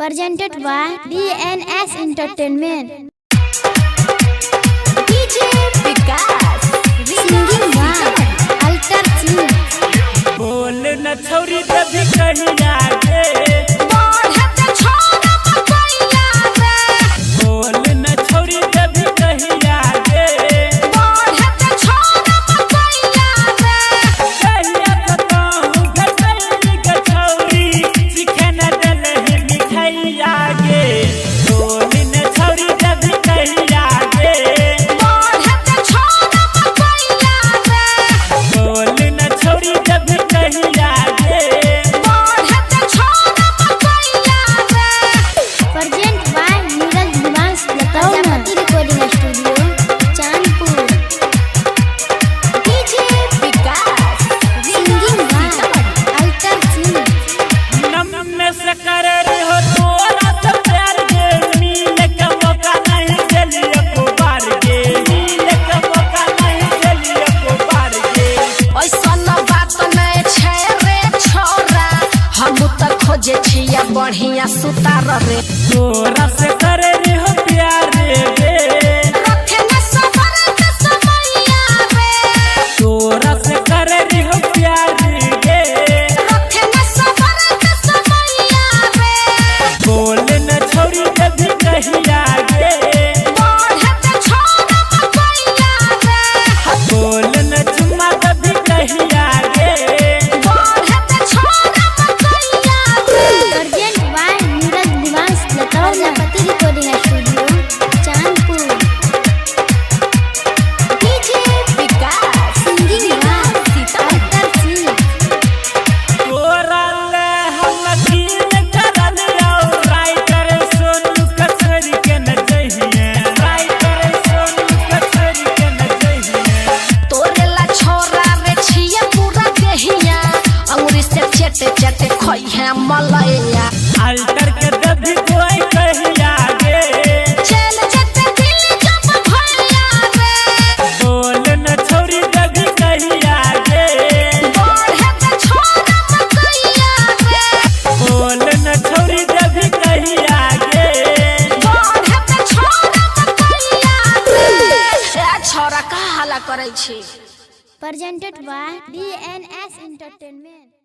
presented by DNS Entertainment. DJ Vikas Singing by Alter Singh. बोल न छोरी कभी कहिया गे, बढ़त छोरा मकैया रे, बोल न छोरी कभी कहिया गे, बढ़त छोरा मकैया रे, कहिया तो कहूँ घटैली गछौरी, सीखे न डले मिठैया गे। बोल न छोरी कभी कहिया गे, बढ़त छोरा मकैया रे, बोल न छोरी कभी कहिया गे, बढ़त छोरा मकैया रे। Present by Neeraj Divansh Prajapati Recording Studio, Chandpur. DJ Vikas Singing by Alter Singh. नम में से करे रे हो तोरा से प्यार गे, मिले का मौका नहीं चलिए को बार गे, मिले का मौका नहीं चलिए को बार गे। ऐसन बात नहीं छै रे छोरा, हम त खोजे छिया बढ़िया सुतार रे, तोरा से करे रे हो प्यार गे, रखे न सबर के समैया रे, तोरा से करे रे हो प्यार गे, रखे न सबर के समैया रे, बोल न छोरी कभी कहिया गे, बढ़त छोरा मकैया रे, बोल न चुम्मा कभी कहिया गे, बढ़त छोरा मकैया रे। Present by Neeraj Divansh Prajapati Recording Studio, Chandpur. DJ Vikas Singing by Alter Singh. तोरा ले हम कीन करल और राइटर सोनू कचरी के न जहिए, राइटर सोनू कचरी के न जहिए। तोरे ला छोरा रे छिया पूरा देहिया, अंगुरी से चटे चटे खोई है मलैया, अल्टर के दभी कोई कहिया गे, चल जते दिल जब भैया रे, बोल न छोरी दभी कहिया गे, बढ़त छोरा मकैया रे, बोल न छोरी दभी कहिया गे, बढ़त छोरा मकैया रे। ए छोरा का हाला करै छी। Presented by DNS Entertainment.